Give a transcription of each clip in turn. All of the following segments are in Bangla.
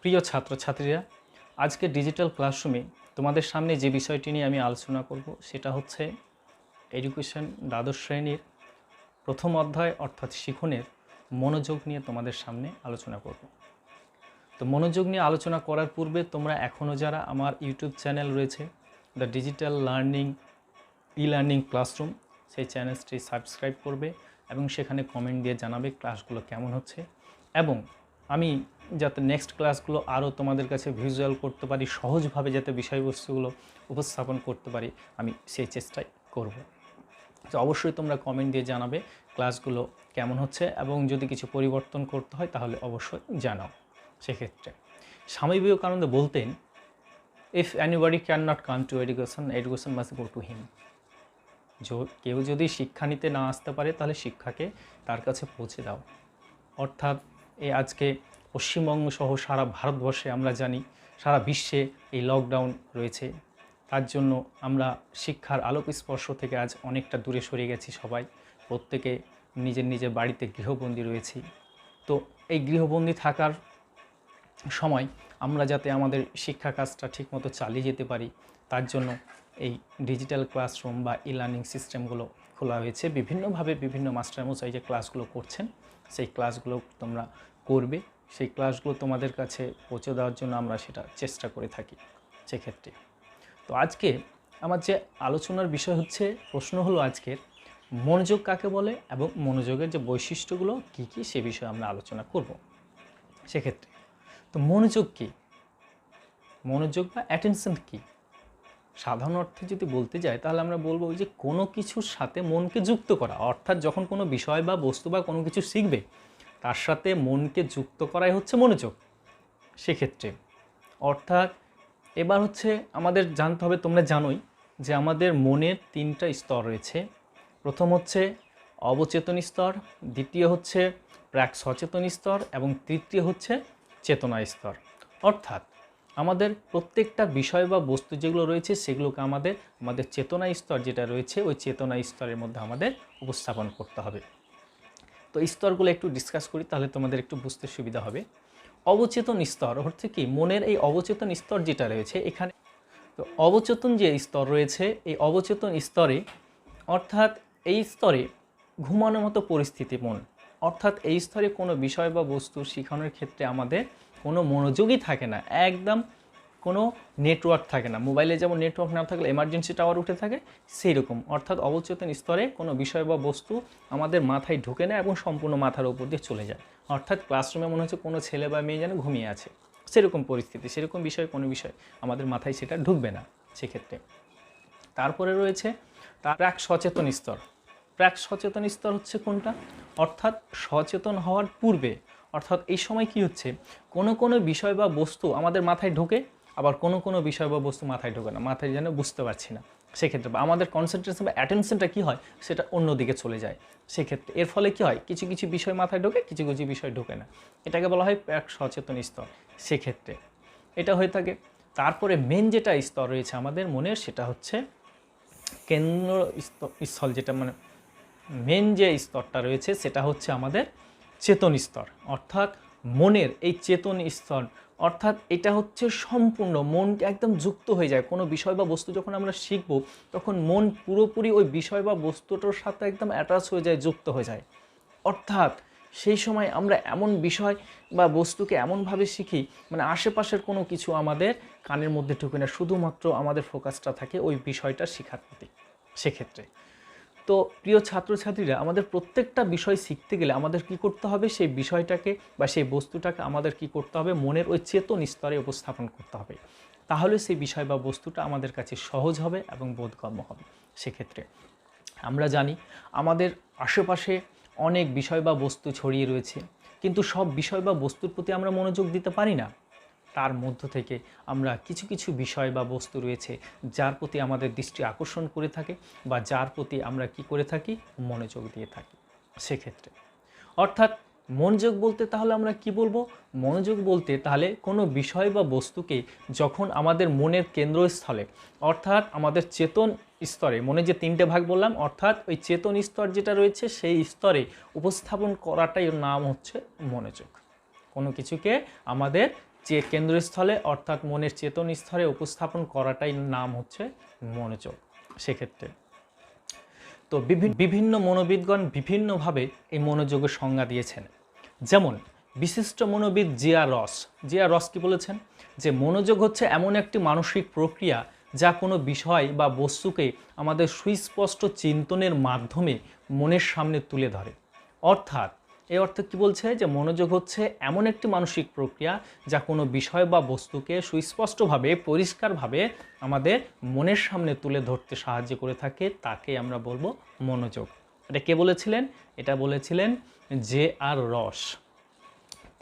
প্রিয় ছাত্রছাত্রীরা, আজকে ডিজিটাল ক্লাসরুমে তোমাদের সামনে যে বিষয়টি নিয়ে আমি আলোচনা করব সেটা হচ্ছে এডুকেশন দ্বাদশ শ্রেণীর প্রথম অধ্যায় অর্থাৎ শিখনের মনোযোগ নিয়ে তোমাদের সামনে আলোচনা করব। তো মনোযোগ নিয়ে আলোচনা করার পূর্বে তোমরা এখনও যারা আমার ইউটিউব চ্যানেল রয়েছে দ্য ডিজিটাল লার্নিং ক্লাসরুম, সেই চ্যানেলটি সাবস্ক্রাইব করবে এবং সেখানে কমেন্ট দিয়ে জানাবে ক্লাসগুলো কেমন হচ্ছে, এবং আমি যাতে নেক্সট ক্লাসগুলো আরও তোমাদের কাছে ভিজুয়াল করতে পারি, সহজভাবে যাতে বিষয়বস্তুগুলো উপস্থাপন করতে পারি, আমি সেই চেষ্টাই করব। তো অবশ্যই তোমরা কমেন্ট দিয়ে জানাবে ক্লাসগুলো কেমন হচ্ছে, এবং যদি কিছু পরিবর্তন করতে হয় তাহলে অবশ্যই জানাও। সেক্ষেত্রে স্বামী বিবেকানন্দ বলতেন, if anybody can not come to education must go to him. কেউ যদি শিক্ষা নিতে না আসতে পারে তাহলে শিক্ষাকে তার কাছে পৌঁছে দাও। অর্থাৎ আজকে পশ্চিমবঙ্গ সহ সারা ভারতবর্ষে আমরা জানি সারা বিশ্বে এই লকডাউন রয়েছে, তার জন্য আমরা শিক্ষার আলোক স্পর্শ থেকে আজ অনেকটা দূরে সরে গেছি। সবাই প্রত্যেকে নিজের নিজের বাড়িতে গৃহবন্দী রয়েছি। তো এই গৃহবন্দী থাকার সময় আমরা যাতে আমাদের শিক্ষা কাজটা ঠিকমতো চালিয়ে যেতে পারি, তার জন্য এই ডিজিটাল ক্লাসরুম বা লার্নিং সিস্টেমগুলো খোলা হয়েছে। বিভিন্নভাবে বিভিন্ন মাস্টারমশাই যে ক্লাসগুলো করছেন সেই ক্লাসগুলো তোমরা করবে, সেই ক্লাসগুলো তোমাদের কাছে পৌঁছে দেওয়ার জন্য আমরা সেটা চেষ্টা করে থাকি সেক্ষেত্রে। তো আজকে আমার যে আলোচনার বিষয় হচ্ছে, প্রশ্ন হলো আজকের, মনোযোগ কাকে বলে এবং মনোযোগের যে বৈশিষ্ট্যগুলো কী কী সে বিষয়ে আমরা আলোচনা করব সেক্ষেত্রে। তো মনোযোগ কী, মনোযোগ বা অ্যাটেনশন কী? সাধারণ অর্থে যদি বলতে যাই তাহলে আমরা বলবো যে কোনো কিছুর সাথে মনকে যুক্ত করা। অর্থাৎ যখন কোনো বিষয় বা বস্তু বা কোনো কিছু শিখবে তার সাথে মনকে যুক্ত করাই হচ্ছে মনোযোগ সেক্ষেত্রে। অর্থাৎ এবার হচ্ছে আমাদের জানতে হবে, তোমরা জানোই যে আমাদের মনের 3টা স্তর রয়েছে। প্রথম হচ্ছে অবচেতন স্তর, দ্বিতীয় হচ্ছে প্রাক সচেতন স্তর এবং তৃতীয় হচ্ছে চেতনা স্তর। অর্থাৎ আমাদের প্রত্যেকটা বিষয় বা বস্তু যেগুলো রয়েছে সেগুলোকে আমাদের চেতনা স্তর যেটা রয়েছে ওই চেতনা স্তরের মধ্যে আমাদের উপস্থাপন করতে হবে। তো স্তরগুলো একটু ডিসকাস করি, তাহলে তোমাদের একটু বুঝতে সুবিধা হবে। অবচেতন স্তর হচ্ছে কি, মনের এই অবচেতন স্তর যেটা রয়েছে এখানে। তো অবচেতন যে স্তর রয়েছে এই অবচেতন স্তরে, অর্থাৎ এই স্তরে ঘুমানোর মতো পরিস্থিতি মন। অর্থাৎ এই স্তরে কোনো বিষয় বা বস্তু শেখানোর ক্ষেত্রে আমাদের কোনো মনোযোগই থাকে না, একদম কোনো নেটওয়ার্ক থাকে না। মোবাইলে যেমন নেটওয়ার্ক না থাকলে এমার্জেন্সি টাওয়ার উঠে থাকে, সেই রকম। অর্থাৎ অবচেতন স্তরে কোনো বিষয় বা বস্তু আমাদের মাথায় ঢুকে না এবং সম্পূর্ণ মাথার উপর দিয়ে চলে যায়। অর্থাৎ ক্লাসরুমে মনে হচ্ছে কোনো ছেলে বা মেয়ে যেন ঘুমিয়ে আছে, সেরকম পরিস্থিতি, সেরকম কোনো বিষয় আমাদের মাথায় সেটা ঢুকবে না সেক্ষেত্রে। তারপরে রয়েছে প্রাক সচেতন স্তর। প্রাক সচেতন স্তর হচ্ছে কোনটা? অর্থাৎ সচেতন হওয়ার পূর্বে। অর্থাৎ এই সময় কি হচ্ছে, কোনো বিষয় বা বস্তু আমাদের মাথায় ঢোকে, আবার কোনো বিষয় বা বস্তু মাথায় ঢোকে না, মাথায় যেন বুঝতে পারছি না সেক্ষেত্রে, বা আমাদের কনসেন্ট্রেশন বা অ্যাটেনশনটা কী হয় সেটা অন্যদিকে চলে যায় সেক্ষেত্রে। এর ফলে কি হয়, কিছু কিছু বিষয় মাথায় ঢোকে, কিছু কিছু বিষয় ঢোকে না। এটাকে বলা হয় প্রাক সচেতন স্তর সেক্ষেত্রে, এটা হয়ে থাকে। তারপরে মেন যেটা স্তর রয়েছে আমাদের মনের, সেটা হচ্ছে কেন্দ্র স্থল, যেটা মানে মেন যে স্তরটা রয়েছে সেটা হচ্ছে আমাদের চেতন স্তর। অর্থাৎ মনের এই চেতন স্তর, অর্থাৎ এটা হচ্ছে সম্পূর্ণ মন একদম যুক্ত হয়ে যায়। কোনো বিষয় বা বস্তু যখন আমরা শিখব তখন মন পুরোপুরি ওই বিষয় বা বস্তুটার সাথে একদম অ্যাটাচ হয়ে যায়, যুক্ত হয়ে যায়। অর্থাৎ সেই সময় আমরা এমন বিষয় বা বস্তুকে এমনভাবে শিখি, মানে আশেপাশের কোনো কিছু আমাদের কানের মধ্যে ঢুকে না, শুধুমাত্র আমাদের ফোকাসটা থাকে ওই বিষয়টা শেখার প্রতি সেক্ষেত্রে। তো প্রিয় ছাত্রছাত্রীরা, আমাদের প্রত্যেকটা বিষয় শিখতে গেলে আমাদের কি করতে হবে, সেই বিষয়টাকে বা সেই বস্তুটাকে আমাদের কি করতে হবে, মনের ওই চেতন স্তরে উপস্থাপন করতে হবে। তাহলে সেই বিষয় বা বস্তুটা আমাদের কাছে সহজ হবে এবং বোধগম্য হবে সেক্ষেত্রে। আমরা জানি আমাদের আশেপাশে অনেক বিষয় বা বস্তু ছড়িয়ে রয়েছে, কিন্তু সব বিষয় বা বস্তুর প্রতি আমরা মনোযোগ দিতে পারি না। তার মধ্য থেকে আমরা কিছু কিছু বিষয় বা বস্তু রয়েছে যার প্রতি আমাদের দৃষ্টি আকর্ষণ করে থাকে, বা যার প্রতি আমরা কি করে থাকি, মনোযোগ দিয়ে থাকি সেক্ষেত্রে। অর্থাৎ মনোযোগ বলতে তাহলে আমরা কি বলবো, মনোযোগ বলতে তাহলে কোনো বিষয় বা বস্তুকে যখন আমাদের মনের কেন্দ্রস্থলে, অর্থাৎ আমাদের চেতন স্তরে, মনে যে 3টে ভাগ বললাম, অর্থাৎ ওই চেতন স্তর যেটা রয়েছে সেই স্তরে উপস্থাপন করাটাই নাম হচ্ছে মনোযোগ। কোনো কিছুকে আমাদের কেন্দ্রস্থলে অর্থাৎ মনের চেতন স্তরে উপস্থাপন করাটাই নাম হচ্ছে মনোযোগ। সেক্ষেত্রে তো বিভিন্ন মনোবিদগণ বিভিন্নভাবে এই মনোযোগের সংজ্ঞা দিয়েছেন। যেমন বিশিষ্ট মনোবিদ জিয়া রস কি বলেছেন, যে মনোযোগ হচ্ছে এমন একটি মানসিক প্রক্রিয়া যা কোনো বিষয় বা বস্তুকে আমাদের সুস্পষ্ট চিন্তনের মাধ্যমে মনের সামনে তুলে ধরে। অর্থাৎ এই অর্থে কী বলছে, যে মনোযোগ হচ্ছে এমন একটি মানসিক প্রক্রিয়া যা কোনো বিষয় বা বস্তুকে সুস্পষ্টভাবে পরিষ্কারভাবে আমাদের মনের সামনে তুলে ধরতে সাহায্য করে থাকে, তাকে আমরা বলবো মনোযোগ। এটা কে বলেছিলেন? এটা বলেছিলেন জে.আর. রস।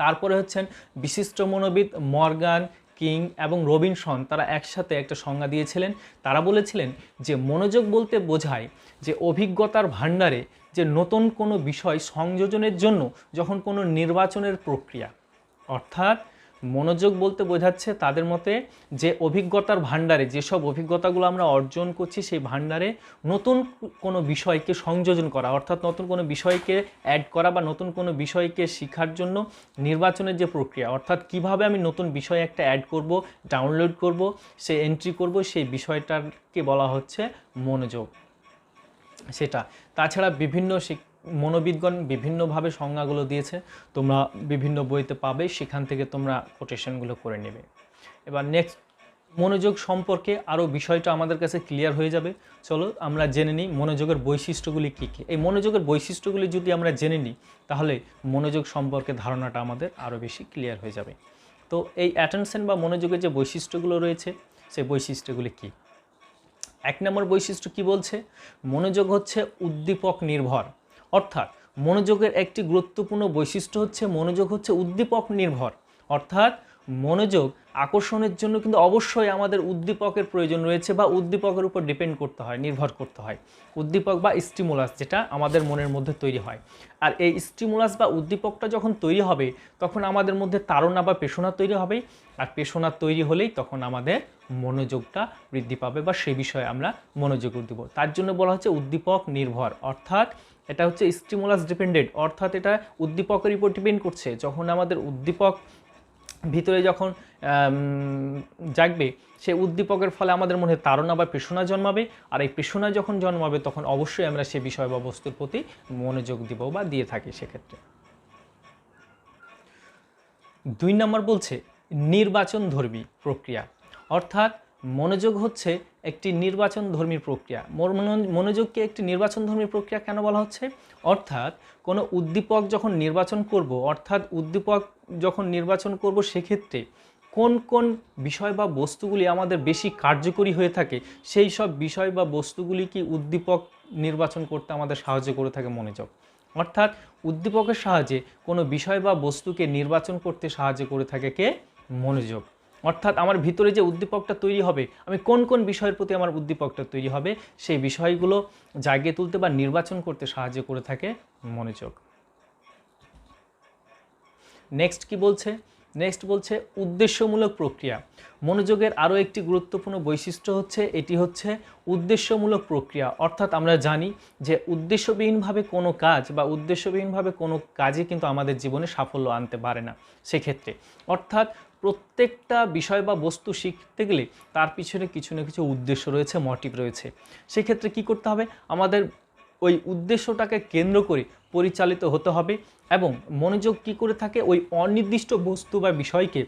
তারপরে হচ্ছেন বিশিষ্ট মনোবিদ মর্গান, কিং এবং রবিনসন, তারা একসাথে একটা সংজ্ঞা দিয়েছিলেন। তারা বলেছিলেন যে মনোযোগ বলতে বোঝায় যে অভিজ্ঞতার ভাণ্ডারে যে নতুন কোনো বিষয় সংযোজনের জন্য যখন কোনো নির্বাচনের প্রক্রিয়া, অর্থাৎ মনোযোগ বলতে বোঝাচ্ছে তাদের মতে যে অভিজ্ঞতার ভাণ্ডারে যেসব অভিজ্ঞতাগুলো আমরা অর্জন করছি সেই ভাণ্ডারে নতুন কোনো বিষয়কে সংযোজন করা, অর্থাৎ নতুন কোনো বিষয়কে অ্যাড করা বা নতুন কোনো বিষয়কে শেখার জন্য নির্বাচনের যে প্রক্রিয়া, অর্থাৎ কিভাবে আমি নতুন বিষয় একটা অ্যাড করব, ডাউনলোড করব, সে এন্ট্রি করব, সেই বিষয়টাকে বলা হচ্ছে মনোযোগ। সেটা তাছাড়া বিভিন্ন মনোবিদগণ বিভিন্নভাবে সংজ্ঞাগুলো দিয়েছে, তোমরা বিভিন্ন বইতে পাবে, সেখান থেকে তোমরা কোটেশনগুলো করে নেবে। এবার নেক্সট মনোযোগ সম্পর্কে আরও বিষয়টা আমাদের কাছে ক্লিয়ার হয়ে যাবে। চলো আমরা জেনে নিই মনোযোগের বৈশিষ্ট্যগুলি কী কী। এই মনোযোগের বৈশিষ্ট্যগুলি যদি আমরা জেনে নিই তাহলে মনোযোগ সম্পর্কে ধারণাটা আমাদের আরও বেশি ক্লিয়ার হয়ে যাবে। তো এই অ্যাটেনশন বা মনোযোগের যে বৈশিষ্ট্যগুলো রয়েছে সেই বৈশিষ্ট্যগুলি কী? 1 নম্বর বৈশিষ্ট্য কি বলছে? মনোযোগ হচ্ছে উদ্দীপক নির্ভর। অর্থাৎ মনোযোগের একটি গুরুত্বপূর্ণ বৈশিষ্ট্য হচ্ছে মনোযোগ হচ্ছে উদ্দীপক নির্ভর। অর্থাৎ মনোযোগ আকর্ষণের জন্য কিন্তু অবশ্যই আমাদের উদ্দীপকের প্রয়োজন রয়েছে বা উদ্দীপকের উপর ডিপেন্ড করতে হয়, নির্ভর করতে হয়। উদ্দীপক বা স্টিমুলাস যেটা আমাদের মনের মধ্যে তৈরি হয়। আর এই স্টিমুলাস বা উদ্দীপকটা যখন তৈরি হবে তখন আমাদের মধ্যে তাড়না বা পেশনা তৈরি হবে, আর পেশনা তৈরি হলেই তখন আমাদের মনোযোগটা বৃদ্ধি পাবে বা সে বিষয়ে আমরা মনোযোগ দিব। তার জন্য বলা হচ্ছে উদ্দীপক নির্ভর। অর্থাৎ এটা হচ্ছে স্টিমুলাস ডিপেন্ডেন্ট, অর্থাৎ এটা উদ্দীপকের উপর ডিপেন্ড করছে। যখন আমাদের উদ্দীপক ভিতরে যখন জাগবে সেই উদ্দীপকের ফলে আমাদের মধ্যে তাড়না বা পেশনা জন্মাবে, আর এই পেশনা যখন জন্মাবে তখন অবশ্যই আমরা সে বিষয় বা বস্তুর প্রতি মনোযোগ দিব বা দিয়ে থাকি। সেক্ষেত্রে 2 নম্বর বলছে নির্বাচনধর্মী প্রক্রিয়া। অর্থাৎ মনোযোগ হচ্ছে একটি নির্বাচনধর্মী প্রক্রিয়া। মনোযোগকে একটি নির্বাচনধর্মী প্রক্রিয়া কেন বলা হচ্ছে? অর্থাৎ কোনো উদ্দীপক যখন নির্বাচন করব, অর্থাৎ উদ্দীপক যখন নির্বাচন করব সেক্ষেত্রে কোন কোন বিষয় বা বস্তুগুলি আমাদের বেশি কার্যকরী হয়ে থাকে সেই সব বিষয় বা বস্তুগুলি কি উদ্দীপক নির্বাচন করতে আমাদের সাহায্য করে থাকে মনোযোগ। অর্থাৎ উদ্দীপকের সাহায্যে কোনো বিষয় বা বস্তুকে নির্বাচন করতে সাহায্য করে থাকে কে? মনোযোগ। অর্থাৎ আমার ভিতরে যে উদ্দীপকটা তৈরি হবে, আমি কোন কোন বিষয়ের প্রতি আমার উদ্দীপকটা তৈরি হবে সেই বিষয়গুলো জাগিয়ে তুলতে বা নির্বাচন করতে সাহায্য করে থাকে মনোযোগ। নেক্সট কি বলছে? নেক্সট বলছে উদ্দেশ্যমূলক প্রক্রিয়া। মনোযোগের আরও একটি গুরুত্বপূর্ণ বৈশিষ্ট্য হচ্ছে এটি হচ্ছে উদ্দেশ্যমূলক প্রক্রিয়া। অর্থাৎ আমরা জানি যে উদ্দেশ্যবিহীনভাবে কোনো কাজ বা উদ্দেশ্যবিহীনভাবে কোনো কাজই কিন্তু আমাদের জীবনে সাফল্য আনতে পারে না। সেক্ষেত্রে অর্থাৎ প্রত্যেকটা বিষয় বা বস্তু শিখতে গেলে তার পিছনে কিছু না কিছু উদ্দেশ্য রয়েছে, মোটিভ রয়েছে। সেক্ষেত্রে কি করতে হবে? আমাদের ওই উদ্দেশ্যটাকে কেন্দ্র করে পরিচালিত হতে হবে এবং মনোযোগ কী করে থাকে? ওই অনির্দিষ্ট বস্তু বা বিষয়কে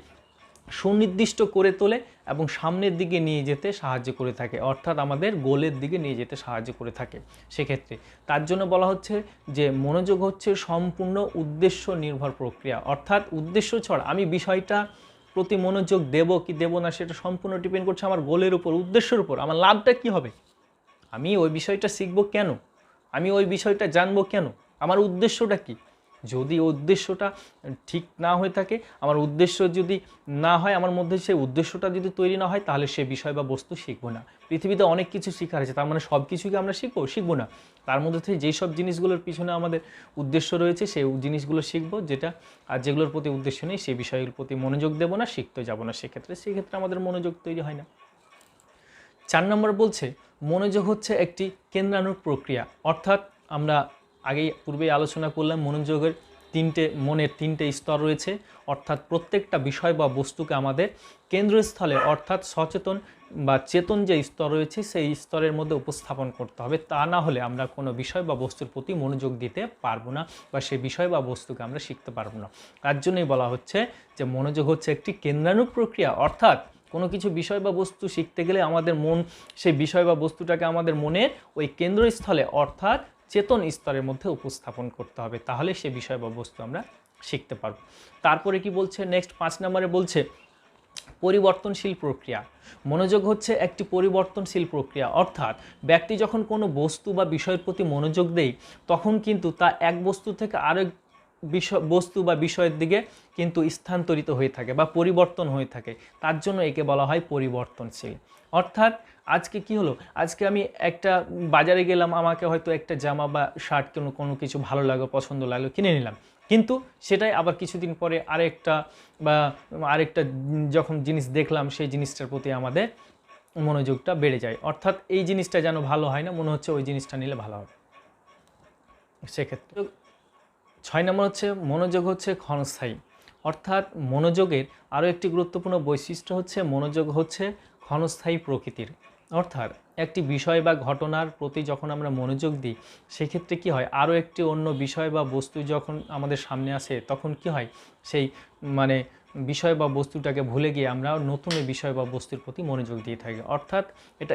সুনির্দিষ্ট করে তোলে এবং সামনের দিকে নিয়ে যেতে সাহায্য করে থাকে, অর্থাৎ আমাদের গোলের দিকে নিয়ে যেতে সাহায্য করে থাকে। সেক্ষেত্রে তার জন্য বলা হচ্ছে যে মনোযোগ হচ্ছে সম্পূর্ণ উদ্দেশ্য নির্ভর প্রক্রিয়া। অর্থাৎ উদ্দেশ্য ছাড়া আমি বিষয়টা প্রতি মনোযোগ দেব কি দেব না সেটা সম্পূর্ণ ডিপেন্ড করছে আমার গোলের উপর, উদ্দেশ্যের উপর। আমার লাভটা কি হবে? আমি ওই বিষয়টা শিখব কেন? আমি ওই বিষয়টা জানবো কেন? আমার উদ্দেশ্যটা কি? যদি উদ্দেশ্যটা ঠিক না হয়ে থাকে, আমার উদ্দেশ্য যদি না হয়, আমার মধ্যে সেই উদ্দেশ্যটা যদি তৈরি না হয়, তাহলে সে বিষয় বা বস্তু শিখবো না। পৃথিবীতে অনেক কিছু শেখার আছে, তার মানে সব কিছুকে আমরা শিখবো না। তার মধ্যে থেকে যেই সব জিনিসগুলোর পিছনে আমাদের উদ্দেশ্য রয়েছে সেই জিনিসগুলো শিখবো, যেটা আর যেগুলোর প্রতি উদ্দেশ্য নেই সেই বিষয়গুলোর প্রতি মনোযোগ দেবো না, শিখতে যাবো না। সেক্ষেত্রে আমাদের মনোযোগ তৈরি হয় না। 4 নম্বর বলছে মনোযোগ হচ্ছে একটি কেন্দ্রানুগ প্রক্রিয়া। অর্থাৎ আমরা পূর্বেই আলোচনা করলাম মনোযোগের মনের তিনটে স্তর রয়েছে, অর্থাৎ প্রত্যেকটা বিষয় বা বস্তুকে আমাদের কেন্দ্রস্থলে অর্থাৎ সচেতন বা চেতন যে স্তর রয়েছে সেই স্তরের মধ্যে উপস্থাপন করতে হবে। তা না হলে আমরা কোনো বিষয় বা বস্তুর প্রতি মনোযোগ দিতে পারবো না বা সেই বিষয় বা বস্তুকে আমরা শিখতে পারবো না। তার জন্যই বলা হচ্ছে যে মনোযোগ হচ্ছে একটি কেন্দ্রানুগ প্রক্রিয়া, অর্থাৎ কোনো কিছু বিষয় বা বস্তু শিখতে গেলে আমাদের মন সেই বিষয় বা বস্তুটাকে আমাদের মনের ওই কেন্দ্রস্থলে অর্থাৎ চেতন স্তরের মধ্যে উপস্থাপন করতে হবে, তাহলে সে বিষয় বা বস্তু আমরা শিখতে পারব। তারপরে কি বলছে নেক্সট 5 নম্বরে বলছে পরিবর্তনশীল প্রক্রিয়া। মনোযোগ হচ্ছে একটি পরিবর্তনশীল প্রক্রিয়া, অর্থাৎ ব্যক্তি যখন কোনো বস্তু বা বিষয়ের প্রতি মনোযোগ দেয় তখন কিন্তু তা এক বস্তু থেকে আরেক বস্তু বা বিষয়ের দিকে কিন্তু স্থানান্তরিত হয়ে থাকে বা পরিবর্তন হয়ে থাকে। তার জন্য একে বলা হয় পরিবর্তনশীল। অর্থাৎ আজকে কি হলো, আজকে আমি একটা বাজারে গেলাম, আমাকে হয়তো একটা জামা বা শার্ট কোনো কিছু ভালো লাগলো, পছন্দ লাগলো, কিনে নিলাম, কিন্তু সেটাই আবার কিছুদিন পরে আরেকটা যখন জিনিস দেখলাম সেই জিনিসটার প্রতি আমাদের মনোযোগটা বেড়ে যায়, অর্থাৎ এই জিনিসটা যেন ভালো হয় না, মনে হচ্ছে ওই জিনিসটা নিলে ভালো হবে। সেক্ষেত্রে 6 নম্বর হচ্ছে মনোযোগ হচ্ছে ক্ষণস্থায়ী, অর্থাৎ মনোযোগের আরও একটি গুরুত্বপূর্ণ বৈশিষ্ট্য হচ্ছে মনোযোগ হচ্ছে ক্ষণস্থায়ী প্রকৃতির। অর্থাৎ একটি বিষয় বা ঘটনার প্রতি যখন আমরা মনোযোগ দিই সেক্ষেত্রে কি হয়, আরও একটি অন্য বিষয় বা বস্তু যখন আমাদের সামনে আসে তখন কি হয়, সেই বিষয় বা বস্তুটাকে ভুলে গিয়ে আমরা নতুন বিষয় বা বস্তুর প্রতি মনোযোগ দিয়ে থাকি, অর্থাৎ এটা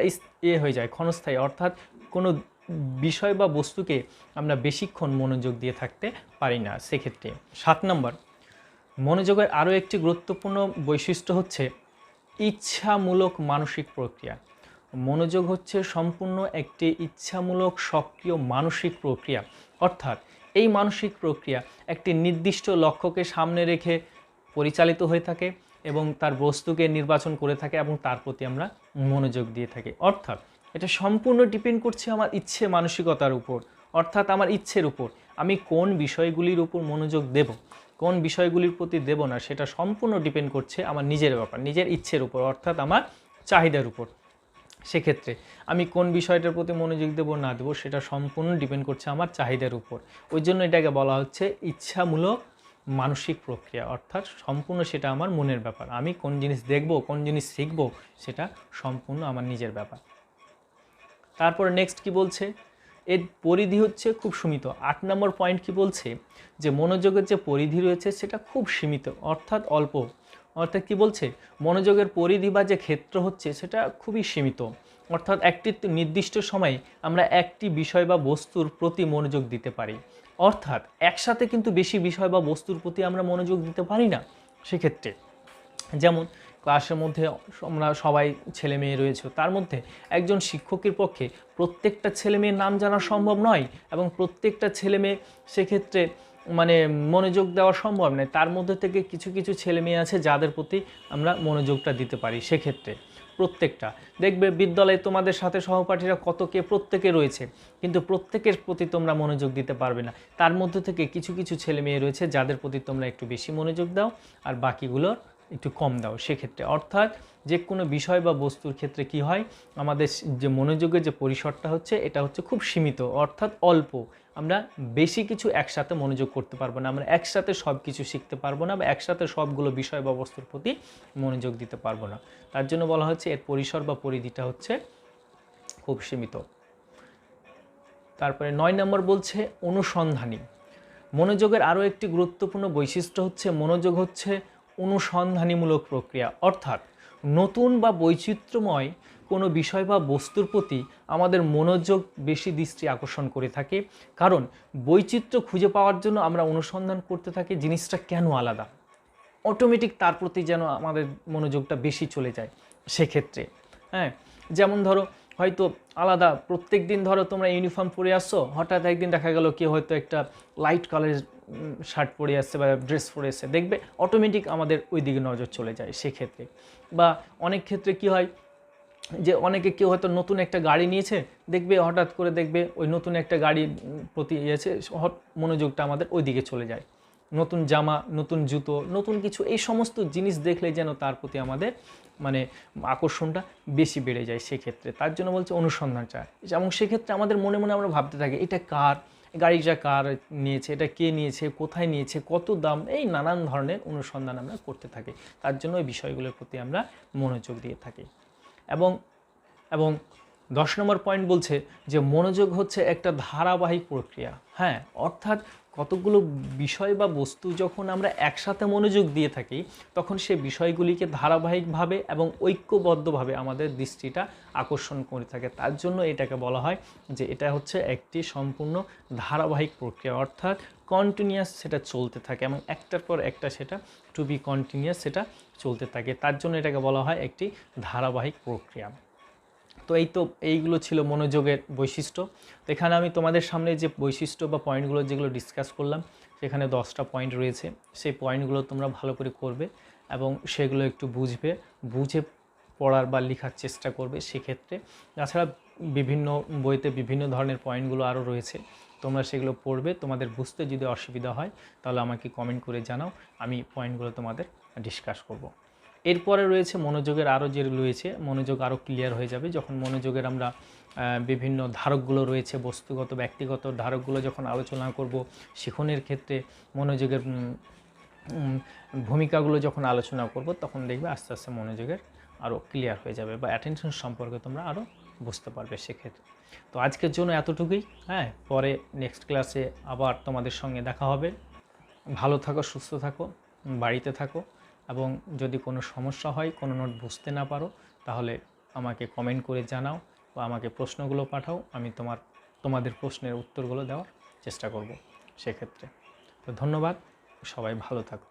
হয়ে যায় ক্ষণস্থায়ী, অর্থাৎ কোনো বিষয় বা বস্তুকে আমরা বেশিক্ষণ মনোযোগ দিয়ে থাকতে পারি না। সেক্ষেত্রে 7 নম্বর মনোযোগের আরও একটি গুরুত্বপূর্ণ বৈশিষ্ট্য হচ্ছে ইচ্ছামূলক মানসিক প্রক্রিয়া। মনোযোগ হচ্ছে সম্পূর্ণ একটি ইচ্ছামূলক সক্রিয় মানসিক প্রক্রিয়া, অর্থাৎ এই মানসিক প্রক্রিয়া একটি নির্দিষ্ট লক্ষ্যকে সামনে রেখে পরিচালিত হয়ে থাকে এবং তার বস্তুকে নির্বাচন করে থাকে এবং তার প্রতি আমরা মনোযোগ দিয়ে থাকি। অর্থাৎ এটা সম্পূর্ণ ডিপেন্ড করছে আমার ইচ্ছে মানসিকতার উপর, অর্থাৎ আমার ইচ্ছের উপর আমি কোন বিষয়গুলির উপর মনোযোগ দেব, কোন বিষয়গুলির প্রতি দেব না, সেটা সম্পূর্ণ ডিপেন্ড করছে আমার নিজের ব্যাপার, নিজের ইচ্ছের উপর, অর্থাৎ আমার চাহিদার উপর। সেক্ষেত্রে আমি কোন বিষয়টার প্রতি মনোযোগ দেবো না দেবো সেটা সম্পূর্ণ ডিপেন্ড করছে আমার চাহিদার উপর। ওই জন্য এটাকে বলা হচ্ছে ইচ্ছামূলক মানসিক প্রক্রিয়া, অর্থাৎ সম্পূর্ণ সেটা আমার মনের ব্যাপার, আমি কোন জিনিস দেখব কোন জিনিস শিখব সেটা সম্পূর্ণ আমার নিজের ব্যাপার। তারপরে নেক্সট কি বলছে, এর পরিধি হচ্ছে খুব সীমিত। 8 নম্বর পয়েন্ট কি বলছে যে মনোযোগের যে পরিধি রয়েছে সেটা খুব সীমিত, অর্থাৎ অল্প, অর্থাৎ কি বলছে মনোযোগের পরিধি বা যে ক্ষেত্র হচ্ছে সেটা খুবই সীমিত, অর্থাৎ একটি নির্দিষ্ট সময়ে আমরা একটি বিষয় বা বস্তুর প্রতি মনোযোগ দিতে পারি, অর্থাৎ একসাথে কিন্তু বেশি বিষয় বা বস্তুর প্রতি আমরা মনোযোগ দিতে পারি না। সেক্ষেত্রে যেমন ক্লাসের মধ্যে আমরা সবাই ছেলে মেয়ে রয়েছে, তার মধ্যে একজন শিক্ষকের পক্ষে প্রত্যেকটা ছেলে মেয়ের নাম জানা সম্ভব নয় এবং প্রত্যেকটা ছেলে মেয়ে সেক্ষেত্রে মনোযোগ দেওয়া সম্ভব নয়। তার মধ্যে থেকে কিছু কিছু ছেলে মেয়ে আছে যাদের প্রতি আমরা মনোযোগটা দিতে পারি। সেক্ষেত্রে প্রত্যেকটা দেখবে বিদ্যালয়ে তোমাদের সাথে সহপাঠীরা প্রত্যেকে রয়েছে, কিন্তু প্রত্যেকের প্রতি তোমরা মনোযোগ দিতে পারবে না। তার মধ্যে থেকে কিছু কিছু ছেলে মেয়ে রয়েছে যাদের প্রতি তোমরা একটু বেশি মনোযোগ দাও আর বাকিগুলো একটু কম দাও। সেক্ষেত্রে অর্থাৎ যে কোনো বিষয় বা বস্তুর ক্ষেত্রে কি হয়, আমাদের যে মনোযোগের যে পরিসরটা হচ্ছে এটা হচ্ছে খুব সীমিত, অর্থাৎ অল্প। আমরা বেশি কিছু একসাথে মনোযোগ করতে পারবো না, আমরা একসাথে সব কিছু শিখতে পারবো না বা একসাথে সবগুলো বিষয় বা বস্তুর প্রতি মনোযোগ দিতে পারবো না। তার জন্য বলা হচ্ছে এর পরিসর বা পরিধিটা হচ্ছে খুব সীমিত। তারপরে 9 নম্বর বলছে অনুসন্ধানী। মনোযোগের আরও একটি গুরুত্বপূর্ণ বৈশিষ্ট্য হচ্ছে মনোযোগ হচ্ছে অনুসন্ধানীমূলক প্রক্রিয়া, অর্থাৎ নতুন বা বৈচিত্র্যময় কোনো বিষয় বা বস্তুর প্রতি আমাদের মনোযোগ বেশি দৃষ্টি আকর্ষণ করে থাকে, কারণ বৈচিত্র্য খুঁজে পাওয়ার জন্য আমরা অনুসন্ধান করতে থাকি জিনিসটা কেন আলাদা, অটোমেটিক তার প্রতি যেন আমাদের মনোযোগটা বেশি চলে যায়। সেক্ষেত্রে যেমন ধরো হয়তো আলাদা প্রত্যেক দিন ধরো তোমরা ইউনিফর্ম পরে আসছো, হঠাৎ একদিন দেখা গেল কেউ হয়তো একটা লাইট কালারের শার্ট পরে আসছে বা ড্রেস পরে আসছে, দেখবে অটোমেটিক আমাদের ওই দিকে নজর চলে যায়। সেক্ষেত্রে বা অনেক ক্ষেত্রে কি হয় যে কেউ হয়তো নতুন একটা গাড়ি নিয়েছে, দেখবে হঠাৎ করে দেখবে ওই নতুন একটা গাড়ির প্রতি মনোযোগটা আমাদের ওই দিকে চলে যায়। নতুন জামা, নতুন জুতো, নতুন কিছু, এই সমস্ত জিনিস দেখলে যেন তার প্রতি আমাদের আকর্ষণটা বেশি বেড়ে যায়। সেক্ষেত্রে তার জন্য বলছে অনুসন্ধান চায়, এবং সেক্ষেত্রে আমাদের মনে মনে আমরা ভাবতে থাকি এটা কার, গাড়িটা কার নিয়েছে, এটা কে নিয়েছে, কোথায় নিয়েছে, কত দাম, এই নানান ধরনের অনুসন্ধান আমরা করতে থাকি। তার জন্য এই বিষয়গুলোর প্রতি আমরা মনোযোগ দিয়ে থাকি। এবং এবং 10 নম্বর পয়েন্ট বলছে যে মনোযোগ হচ্ছে একটা ধারাবাহিক প্রক্রিয়া। হ্যাঁ, অর্থাৎ কতগুলো বিষয় বা বস্তু যখন আমরা একসাথে মনোযোগ দিয়ে থাকি, তখন সে বিষয়গুলিকে ধারাবাহিকভাবে এবং ঐক্যবদ্ধভাবে আমাদের দৃষ্টিটা আকর্ষণ করে থাকে। তার জন্য এটাকে বলা হয় যে এটা হচ্ছে একটি সম্পূর্ণ ধারাবাহিক প্রক্রিয়া, অর্থাৎ কন্টিনিউয়াস সেটা চলতে থাকে এবং একটার পর একটা সেটা টু বি কন্টিনিউয়াস সেটা চলতে থাকে। তার জন্য এটাকে বলা হয় একটি ধারাবাহিক প্রক্রিয়া। তো এইগুলো ছিল মনোযোগের বৈশিষ্ট্য। তো এখানে আমি তোমাদের সামনে যে বৈশিষ্ট্য বা পয়েন্টগুলো যেগুলো ডিসকাস করলাম, সেখানে 10টা পয়েন্ট রয়েছে। সেই পয়েন্টগুলো তোমরা ভালো করে করবে এবং সেগুলো একটু বুঝে পড়ার বা লেখার চেষ্টা করবে সেক্ষেত্রে। তাছাড়া বিভিন্ন বইতে বিভিন্ন ধরনের পয়েন্টগুলো আরও রয়েছে, তোমরা সেগুলো পড়বে। তোমাদের বুঝতে যদি অসুবিধা হয় তাহলে আমাকে কমেন্ট করে জানাও, আমি পয়েন্টগুলো তোমাদের ডিসকাস করব। এরপরে রয়েছে মনোযোগের আরও যে রয়েছে, মনোযোগ আরও ক্লিয়ার হয়ে যাবে যখন মনোযোগের আমরা বিভিন্ন ধারকগুলো রয়েছে, বস্তুগত ব্যক্তিগত ধারকগুলো যখন আলোচনা করব, শিখনের ক্ষেত্রে মনোযোগের ভূমিকাগুলো যখন আলোচনা করব, তখন দেখবে আস্তে আস্তে মনোযোগের আরও ক্লিয়ার হয়ে যাবে বা অ্যাটেনশন সম্পর্কে তোমরা আরও বুঝতে পারবে সেক্ষেত্রে। তো আজকের জন্য এতটুকুই। হ্যাঁ, পরে নেক্সট ক্লাসে আবার তোমাদের সঙ্গে দেখা হবে। ভালো থাকো, সুস্থ থাকো, বাড়িতে থাকো এবং যদি কোনো সমস্যা হয়, কোনো নোট বুঝতে না পারো, তাহলে আমাকে কমেন্ট করে জানাও বা আমাকে প্রশ্নগুলো পাঠাও। আমি তোমাদের প্রশ্নের উত্তরগুলো দেওয়ার চেষ্টা করব সেক্ষেত্রে। তো ধন্যবাদ, সবাই ভালো থাকো।